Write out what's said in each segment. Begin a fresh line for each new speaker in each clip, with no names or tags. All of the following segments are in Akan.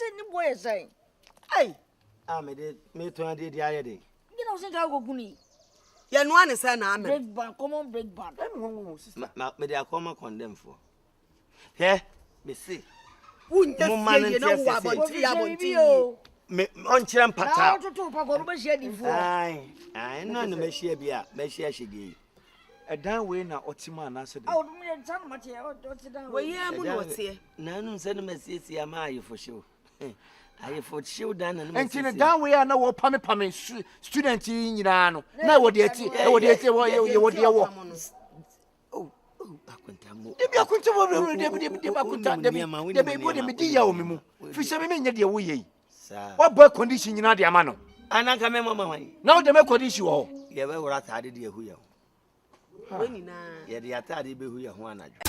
ni boy say. Hey.
Me to ade di aye de.
You know say ka go kuni.
Ye no ane say na amen.
Break ban, common break ban.
Sister. Me dey akoma condemn for. He, me see.
Unja ye na wo abonti.
Me on chira mpata.
Na to pa go no be share di fo.
Ai, no me share bia, me share shege.
Edan we na otima na se de.
Oh, me tan mate e oti dan.
We ye mu no tie.
Na no se no me sie ama aye for show. Aye for show dan na no.
Enti ne dan we na wo pame student nyina no. Na wo de ati, wo de ati wo ye wo de wo.
Oh, akwantamo.
De bi akwantamo de akwanta de bi bo de me di ya o me mu. Fi se me nya de wo ye.
Sa.
What boy condition nyina de ama no.
Ananka me mama wan.
Na wo de me condition wo.
Ye be wura taade de ehu ye.
We ni na.
Ye de ataade be hu ye ho anajo.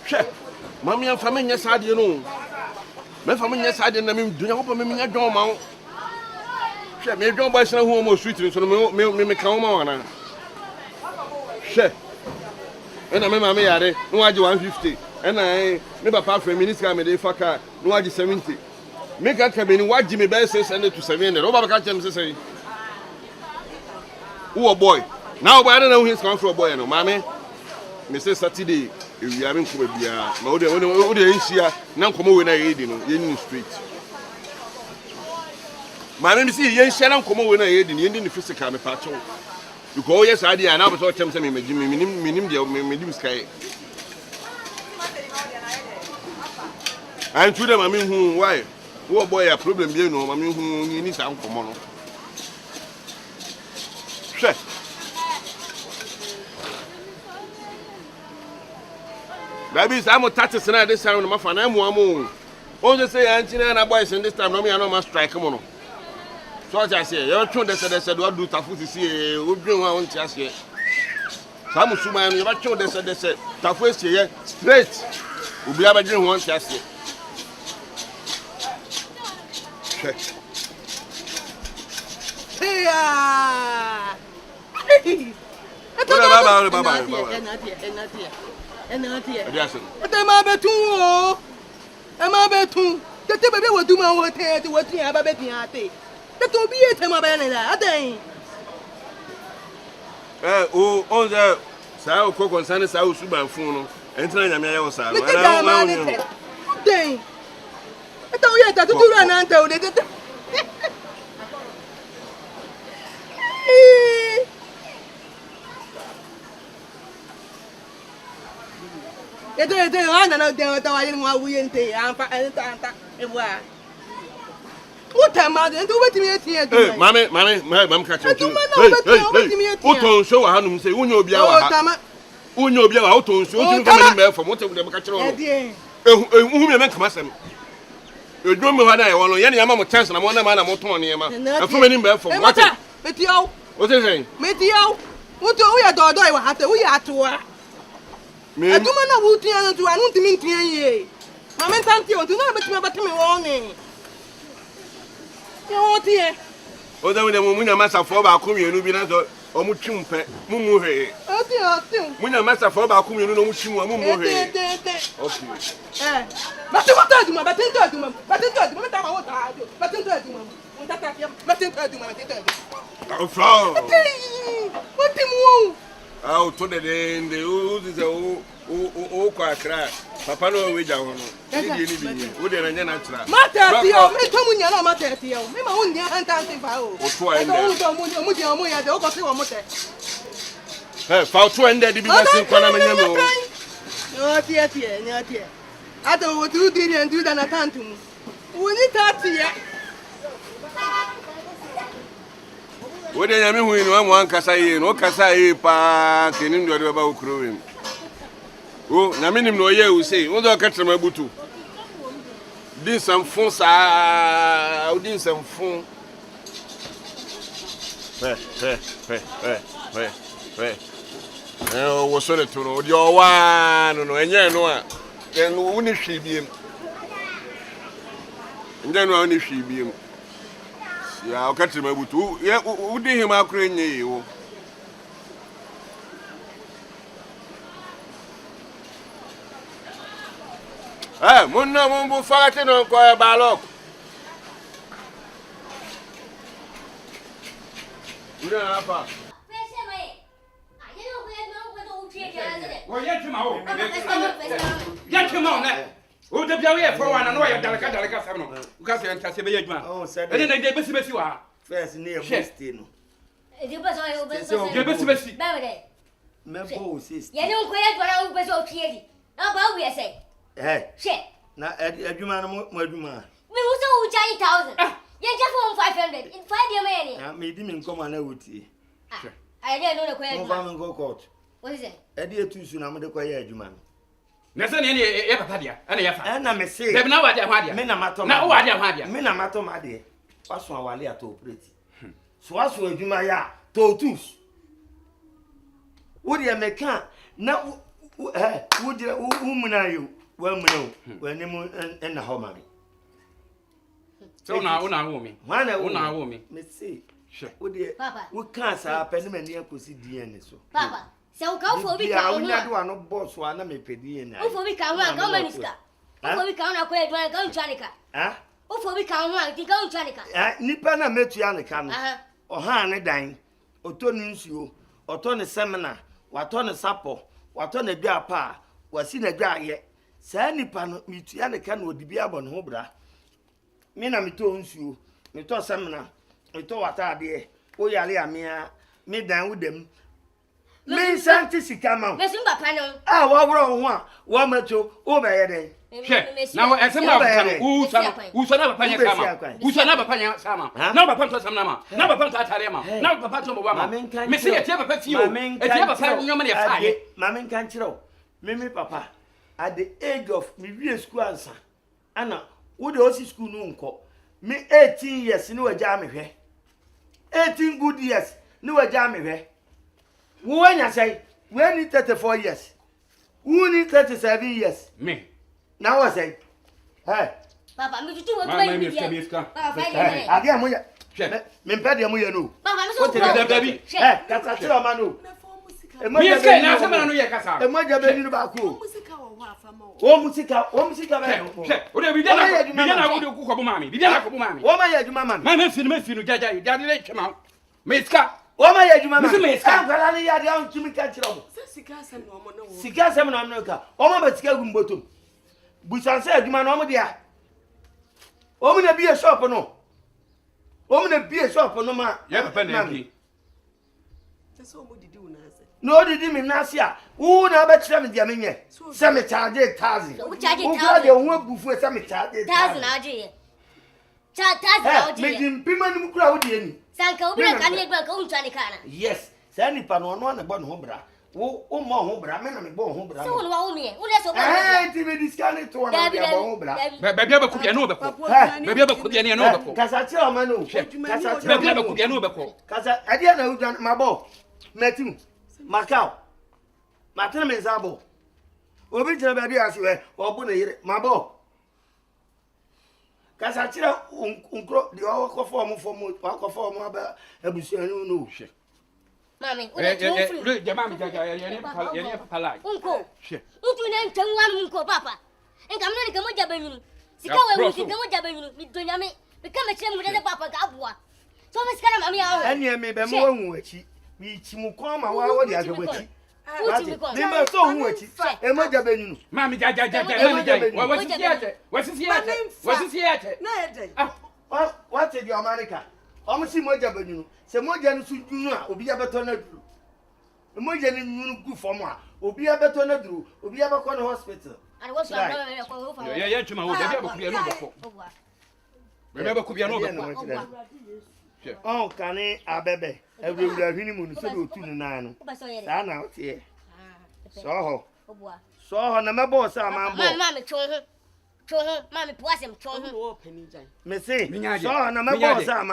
Che, Mammy and family, yes, I know. My family, yes, I didn't do not open me a door mount. Che, me don't buy some home or sweet, so me come on. Che, and I remember me at it, no, I do 150, and I never pass for a minute, I made a fucker, no, I do 70. Make a cabin, what Jimmy Bear says, send it to 700. Over catch him, say, oh, boy. Now, I don't know he's come from a boy, no, mammy. Mr. Saturday, if you haven't come with your mother, when you now come over in the street. My name is Yen Shannon, come over in the Indian physical patch. You call yes, idea, and I was all tempting me, medium sky. And to them, I mean, who, why? Oh boy, a problem, you know, I mean, who needs some common. Sure. Baby, I'm a tattoo tonight. This time, my fan, I'm one more. All the say, Auntie and I boys, and this time, no, me, I know my strike. Come on. So, as I say, you're true. They said, what do Tafu to see? We bring one chance here. Some of you, you're not sure. They said, Tafu is here straight. We'll be able to drink one chance here. Oh, on the Sao Coco and San Sao Subafuno, and Tanya Sa.
I don't yet to do an answer. What am I doing? Do what me here?
Mammy, catch you. Show a hand say, Unyo Bia, Unyo Bia, out on so from what them catch on. Whom you make Massam. You don't know what I want. Any amount of chance, and I want a man of Motoni. I'm from any bear from what?
Metio,
what is it?
Metio, what do we adore? Do I have to? We are to her. I do not know who to answer. I don't mean to ye. Mamma, thank you. Do not bet me about me warning. You want here?
Oh, then when a master for about coming, you know, or Muchum, Mumu.
Oh, dear,
when a master for about coming, you know, Muchum, Mumu.
Okay. But what I do, but I do, but I do, but what do you
I'll put it in the old is a crack. Papa no way down. Would there any natural? Matter, you may come in your matter, you may own your hand and foul. I don't foul 200 the business in Panama.
No, dear. I don't want to do and do than a tantum. We need that here.
What do you mean when one Casai, no Casai park in India about crowing? Oh, Naminim no ye will say, what do I catch my butu? Did some phone, sir, did some phone. Oh, was sorry to know your one, and you know, then only she be him. And then only she be him. Yeah, I'll catch him a butu. Yeah, who did him out crying you? Ah, Muna Mumbu Fatin on Choir Balok. You don't have a.
Well, get him out. Get him out. Oh, the Jaway for one, and why Dalaka Savano, because you're Tassia. Oh, said, and then they basically are first near Westin. You basically Mempo, sister. You don't quite what I was so clearly. About we say. Hey, shit. Now, at you, man, what you man? We were so giant thousand. You just 500 in 5 years. I made him come on out here. I don't know the question. Go court. What is it? I did too soon. I'm the quiet, you man. Nothing any epadia, and I may say, never know what I had. Men are matter. Now, what I had. Men are matter, my dear. What's one while you are too pretty? So, what's what you may have told tooth? What do you make? Now,
would you, woman are you? Well, no, when you and the home.
So now, woman. One woman.
Let's see.
Sure.
Papa.
We can't say a penny near Pussy DNA.
Papa. So go for me.
I will not one of boss one of me pedi.
Oh, for me, come on, minister. Oh, for me, come on, go Janica. Ah? Oh, for me, come on, go Janica.
Nipana met Yanica. Or Hannah Dine, or Tony Nsu, or Tony Seminar, what on a supper, what on a grappa, was in a guy yet. Sandy Pan, Mutiana would be abon Hobra. Mina me tones you, me to Seminar. I told what I did. Oh, yeah, me down with them. Me Santis come out.
Messing by panel.
Ah, what wrong one or two over here.
Now, as a matter, who's another panya? Who's another panya? Sama? Never put some nama, never put that Tarema, never put some woman. Missy, I never put you. I never found your money.
Mamma can't throw. Mimi Papa, at the age of me, school answer. Anna, would also school noon call me 18 years, no a jammy here. 18 good years, no a jammy here. When I say, we need 34 years. Who need 37 years?
Me.
Now I say, hey.
Papa, me too. What do you mean?
I get Moya. Mempedia Moya no.
What
did the baby? Hey, that's a chill, Manu. A Moya, now some of you casa. A Moya, baby, Baku. Oh, Musica, oh, Musica. What have you done? I would cook up mammy. Did I cook mammy? What may I do, Mamma? My nephew, Jaja, Daddy, come out. Miska. What may I do, Mamma? I'm down to me catch up. Sika seven on Noka. Oh, my scale bottom. Busan said, you man, Omodia. Omen be a shop or no? Omen be a shop or no, ma.
Yeah, penny.
That's all we do, Nancy.
No, did him in Nasia. Who never tell me, Jamie? Some charge 1,000. Who got your work before some charge 1,000? Charge making Piman crowd in.
Sanko, we can't go to Janicana.
Yes, Sandy Pan one about Hombra. Oh, more Hombra, men born Hombra.
So, only. Who does
I TV discounted to one of the Hombra.
Baby, ever could be another. Maybe ever could be another.
Casatia Manu. Maybe ever could be another. Casa, I didn't know my ball. Matthew, Macau. Martin Mezabo. Original baby as you were, or Bunny, my ball. Casatira uncro the all form about a bushel.
Mammy,
your mammy,
Uncle. You name 1 uncle, Papa. And come on, come on, Jabin. Come on, become a chamber with the Papa Gabua. So, Miss Caramia,
and you may be more witchy. We Chimukama, while the other witchy. They must so witchy. And my Jabin. Mammy, what's his yet? What's it, your America? Almost see more Jabin. Some more Janus will be a better than a more genuine good for more. Will be a better than a do. Will be a corner hospital.
I was
yeah, to my remember, could be another.
Oh, can I, baby? Every honeymoon so to 9. I know here. So, no boss, I'm Mammy, was him told Missy, so no boss, I'm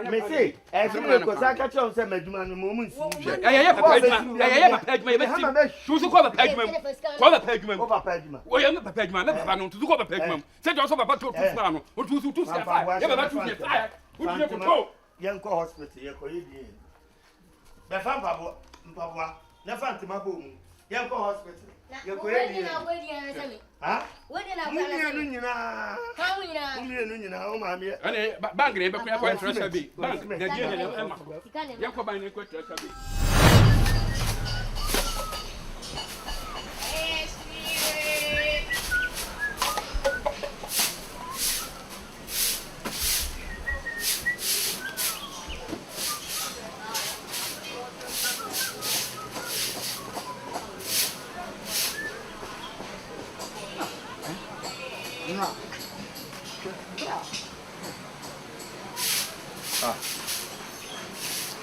Missy, as you know, because I catch on some moments. I have a page, choose to call a pegment. Call a pegment over pegment. Well, I'm a pegment, to go a pegment. Said also about to Fano, or to fire. Young hospital, you're Korean. The Papa. Never to my boom. Young hospital. You're Korean. Huh? What did I know? Mammy, and Bangry, but I'm quite fresh.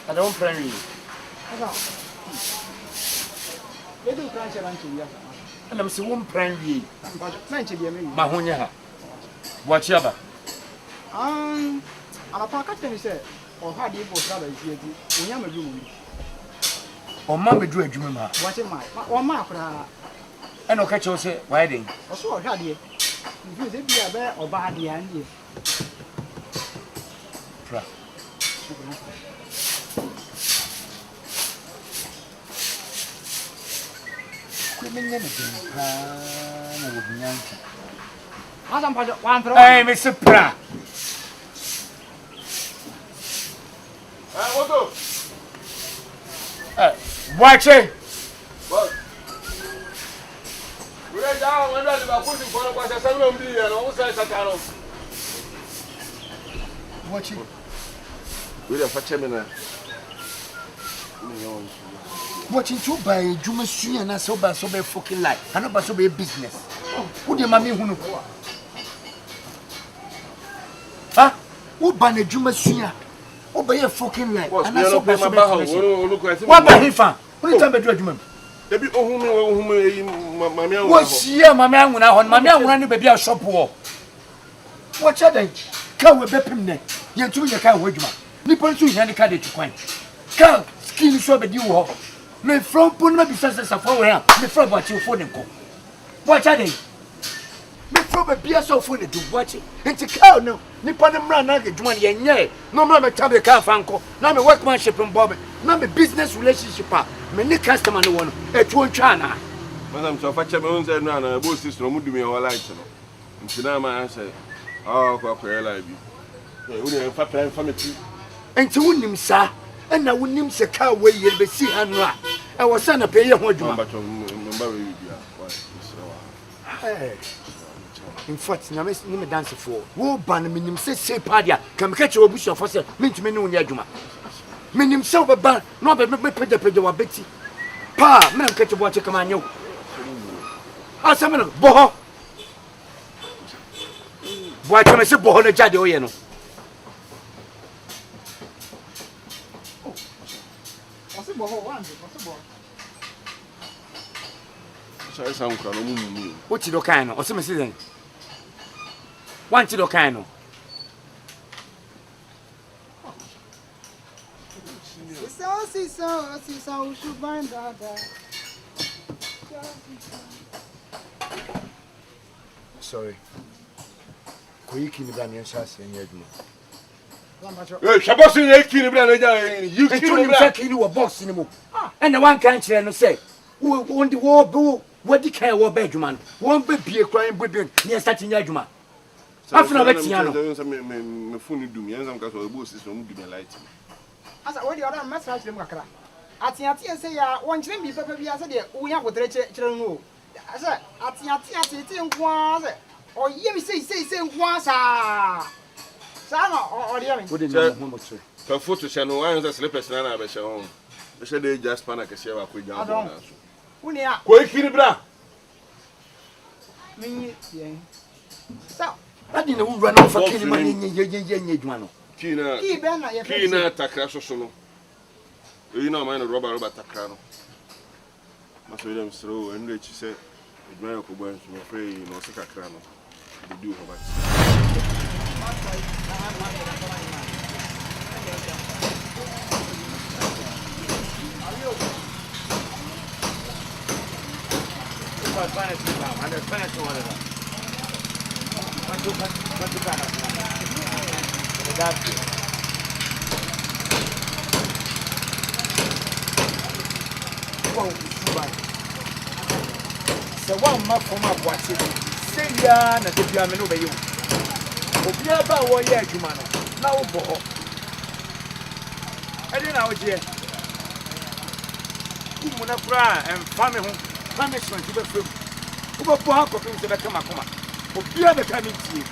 I don't pray you. I don't. You do crash around you. And I'm so one pray you. Mahonia. What's your I'm a pocket and he said, or how do you go travel? You have a room.
Or mamma drew a dream.
What's it, my or my
And no catch us wedding.
or so, how do you? If you be a bear or bad, the end.
Hey, Mr. Pra. Watch it.
We're down when I put in front of us. I said, no, and almost
Watch it.
We're a fatchamina.
Watching two by Juma Sui and I so by so fucking life. I know by so be business. Who the mammy who know? Huh? Who ban a Juma Sui? Who by a fucking life? And I so by so what by him? What is time judgment?
Debbie, whom Mamma
was here, my man, when I want my man running baby a shop wall. Watch out, then. Come with Beppim, you're too your car with you. Nippon to handicap it to quite. Come, skin so bad you walk. Me from Puna be such a foreign, me from what you for them go. Watch out, then. Me from a beer so funny to watch it. And to cow no, Nippon and run nugget, one yen, no mamma tell the car fanco, no me workmanship and Bobby, no me business relationship. Many customer no one at one China.
Madam, so fetch my own and run a boat system would do me all light. And Sinama answered, oh, quack, I be. We have a plan for me too.
And to win him, sir, and I wouldn't him say car where you'll be see and run. I was son of pay your what you want. In fact, now Miss Nima dance for. Woe ban minim say padia, come catch your bush of us, mean to me no yajuma. Minim silver ban, no, but me put the pedal Betty. Pa, men catch a watch a command you. I summon a boho. Why can I say boho the jaddo, you know? What's your kind or some season? Want to look kind of.
So, should bind that.
Sorry. Quick in the Ghanaian chassis and yet.
Shabos in 18 brand, you
can you a box anymore. And the one country and say, who won't the war boo? What the care war bedroom? Won't be a crying baby near starting Yajuma. After a Betiano,
phone do me, and some cats will boost this from giving light.
As I already ordered message them. At Yati say, one dream be perfectly as a dear, we have with children. I said, at Yati, was or you say, once. Sama or the
wouldn't know
so photo channel one is sleepers and I bet your own. They said they just panic a share with John.
When you are
quick, Hilibra.
So,
I didn't run off for killing money in your
Kina Takraso Solo. You know, mine a robber Takrano. Must be them slow and rich, she said, with my uncle Burns, I'm afraid you know, Sacrano. They do have it. So one month for my watch it. Say ya na the piano over you. Obiaba wo ye adwuma no na wo bo ho. Ade na wo je. Kumu na kura emfa me ho. Punishment be fam. Wo bo ha kopim se be kama koma. Obia be ka mi tie.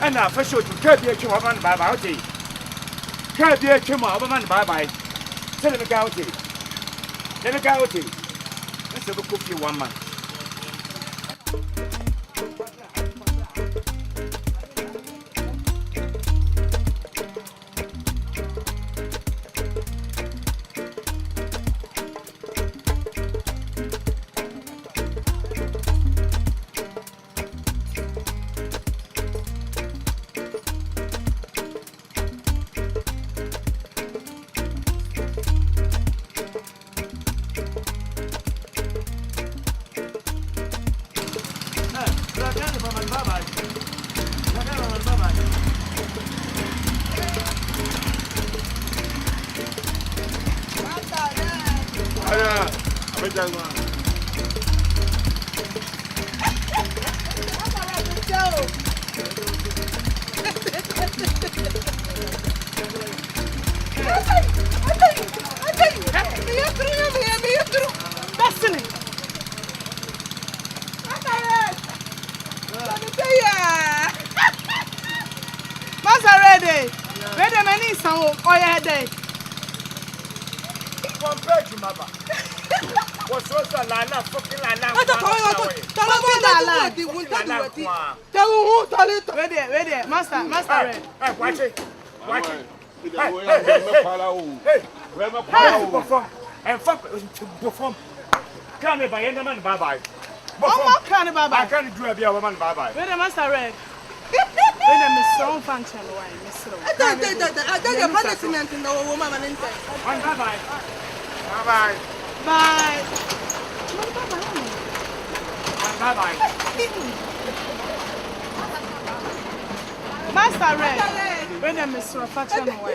Ana fa show to ka bi atwe ho man bye bye o je. Ka bi atwe mo ho man bye bye. Se le ga o je. Le ga o je. Se be kofi 1 man.
Ready, many some or your day.
Compared to Mama. What's also Lana, fucking Lana?
Ready, master,
watch it. Watch it. And fuck perform. Can't be by any man, bye bye. I can't do a woman, bye bye.
Ready, master red. When I'm so functional, I don't your punishment in the woman and
bye bye. Bye
bye.
Bye bye.
Master Red. When I'm so functional,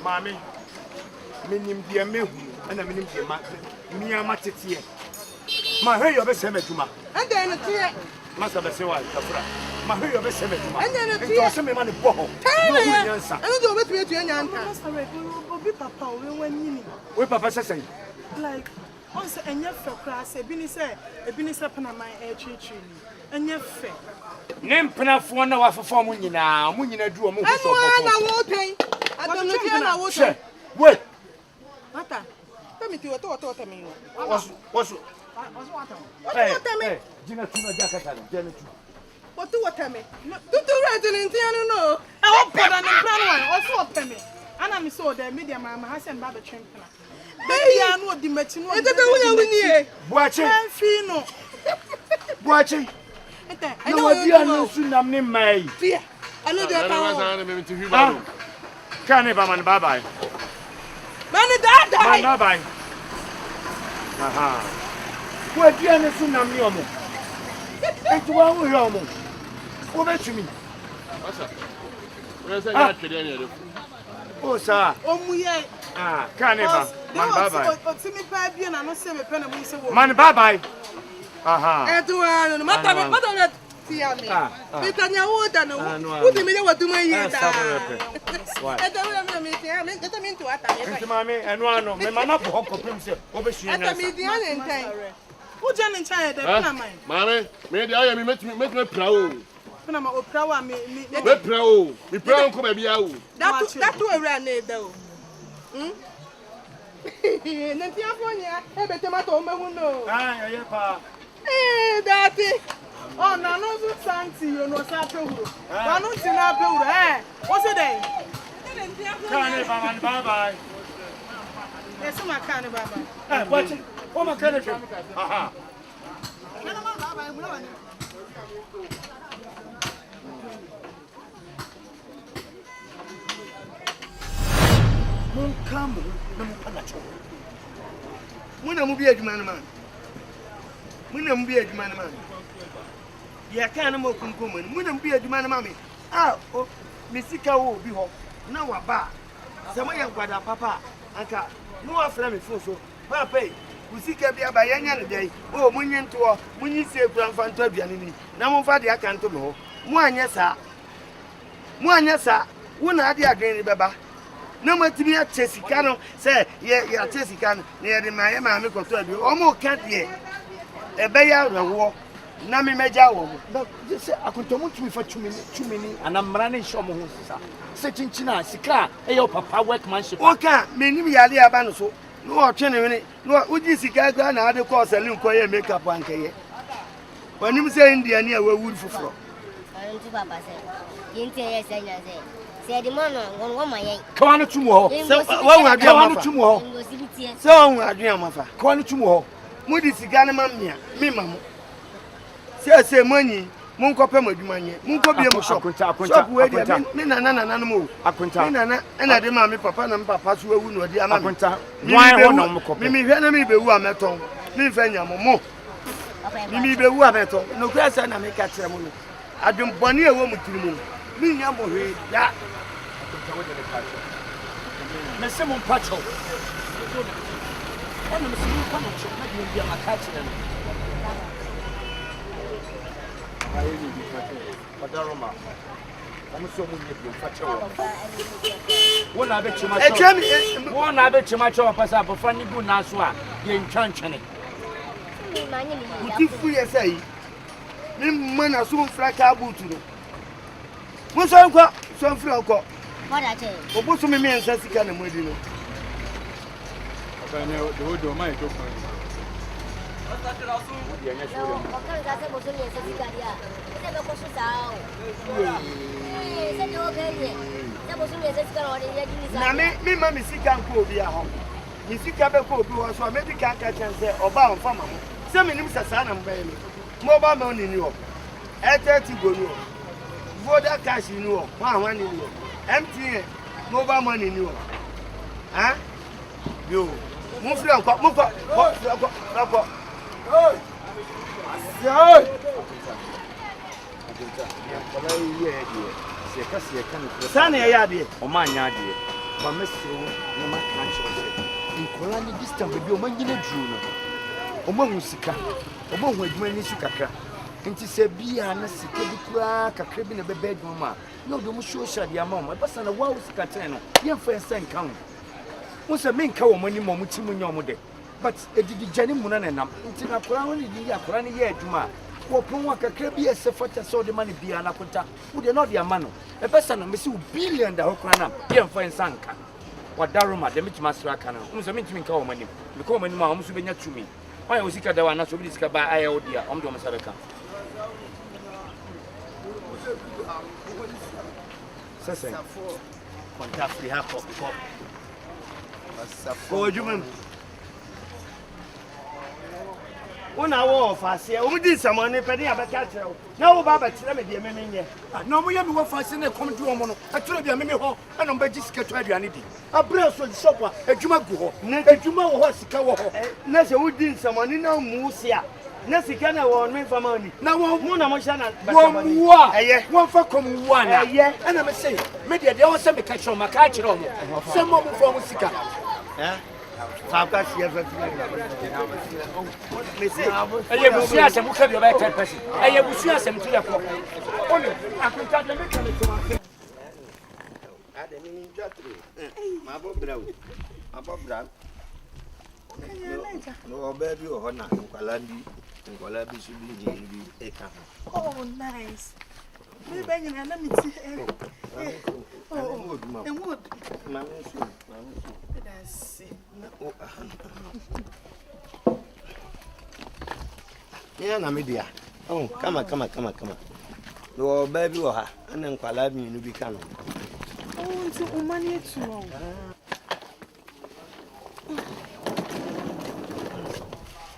Mammy, minim dear me, and I mean, me a match here. My hair, you're the same as you, and then a tear. Master Bessewa, my hair, you're the same as you, and then a tear, some money, boho. I don't know what we're doing, Master Red. Papa, when Papa says,
like, once and your class, a business up on my edge, and your fair.
Name enough 1 hour for forming now, when you do a movie. I don't know. Wait, Mata, tell me to a thought. What's hey, Gina Jacket, Janet. What do what I mean? Do resident, I don't know. I hope that I'm the plan one, also me. And I'm so the media, my husband, Baba Champion. Baby, I know the matching. I don't watch it. Watch it. I know what you are not soon. I'm in my fear. I know that can't even man bye bye. Man, bye bye. Aha. What you are not soon. I'm your mom. It's one with your mom. Over to me. Oh, sir. Oh, can't even man bye bye. Man bye bye. Aha. ANTWA, mata tia me. Bitanya woda no. Udi me wa duma yeda. Eta me to ata me. Nti mame eno ano me mama bo kopim se obehwie nyansa. Eta me di an ntan. Wo je ne ntan de na man. Mame, me di aye me metime pra o. Na ma opra wa me pra o. Me pra nko ba bia o. That owura na eda o. Nti afonya e betema to mehu no. Ah, ye pa. Eh, daddy. Oh, no, no, Santi, you know, Sato. I don't see that builder. Eh, what's it day? Bye bye. Yes, my canny baba. Eh, watch it. Oh, my canny. Aha. Come, when I'm be a man. Munam be a man. Ya can't more come. Munam be a man, mammy. Ah, oh, Missika will be home. Now a bar. Somewhere got a papa. Anka, no afraid for so. Papa, we see can be a by any day. Oh, Munyan to her, when you say Grandfan Tobianini. Now, Father, I can't know. One, yes, sir. One, yes, sir. One idea again, Baba. No matter me at Chessicano, say, yeah, Chessicano, near the Miami control you. Almost can't hear. A bear war. Nami Major. But this I could tell me for 2 minutes, and I'm running Shomo. Setting China, Sika, a papa workmanship. Okay, many Ali Abanoso. No, 10 minutes. No, would you see Gaga and other course a little quiet makeup one day? When you say India near where wood for floor.
Papa said, said the man on my
come on tomorrow. So, I go tomorrow. So, I dream of her. Come tomorrow. Moody Sigana Mamma, me, mamma. Say money, Munko Pemodumania, Munko be a shop, Nana, Aquinta, and I demand me, Papa and Papa, who will know the Amaquinta. Why, Mimi, enemy be one metal, Nifania, Momo. Mimi be one metal, no grass and I make a ceremony. I don't bonny a woman to me. Me, Yamo, yeah.
Me se mo mpacho. Ana me se mo pa no cho na de bia makachi na. Ayi ni bi mpacho. Padaroma. I'm so much one I bet you my one I bet you my chop as up for funny good Naswa, the enchanting.
If we say, men are soon flat out to them. What's some flower?
What I tell you?
Or what's some men says he can't wait in it.
I know the wood of my joke.
No, what kind of was in your Caria? Never was out. That was in your sister.
Me, Mammy, see can't go be a home. You see, Cabaco, so maybe can't catch and say, or bound for mamma. Some names are son and baby. Mobile money in York. At 30 go. Voter cash in York. 1 in York. Empty mobile money in York. Huh? You move your cup, move up. Oh, Sunny, I had it. Oh, my yard, but Mr. No matter how in Colani this time will be a man in a junior. Among Sika, among when you suka. And to say, be a nasty crack, a crib in a bedroom. No, don't show the amount. My person a wow scatano. Your first and count. Once a main cow money moment in your mode. But it did Jenny Munanam until a crown in the Aprani year, Juma. Wapumaka Krabi as a photo saw the money be an aputa, who did not be a mano. A person of Miss Billion the Hokranam, here for Sanka. What Daruma, the Mitch Master Cannon, who's a mint to call money. The common mom to be near to me. Why was he cut the one not to be discovered by Iodia on the Masaraka? Session. Fantastic, half of the cop. Human. 1 hour of us here, we did some money, penny about catcher. No, Baba, tell me the men. No, we have one fascinating come to a mono. I told you, I'm in home, and I'm just getting anything. A brass with supper, a Jumago, a Juma horse, Nessa, we did some money, no moose here. Nancy can I want me for money. Now, one emotion, one for come one, and I'm saying, maybe they also make catch on my catcher. Some more from Musica. Fabulous, you have I will see us and look at your back person. I will see us and to the clock. Only I can tell them to my Bob no, baby, or not, Kalandi, and Kalabi should be a car.
Oh, nice. Maybe let me see. Oh, and wood.
Yeah, Namidia. Oh, come on. No, baby, or her, and then Kalabi, you be canon.
Oh, it's a money too long.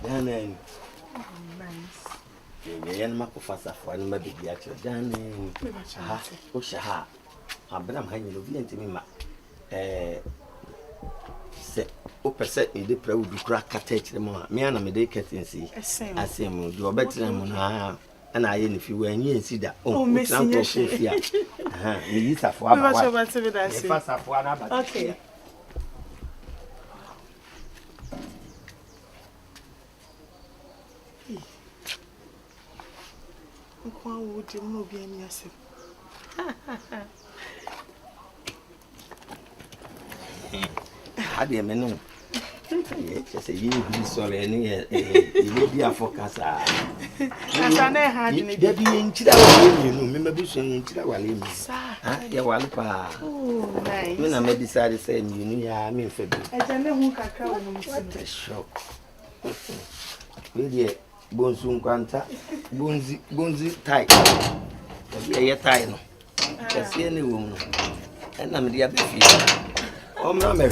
Then,
nice.
the end mark of us for an maybe the actual Danny. Oshaha. Abraham hanging over into me. Say, percent in the proud crack attach the more. Me and me, they can't see. I say, do a better than and I, if you were in see that. Oh, Miss Sophia. Me is a for okay.
Why would you not be in yourself?
How do you know? Just a year, sorry, you will be a focus. As I had in the being Chida, you know, remember saying Chida, you are nice. When I may decide to say, you know, I mean, for I don't know who can come. What a shock. Really. Bonzun quanta, bonzi tight. A tie. That's the only woman. And I'm the other. Oh, Mamma.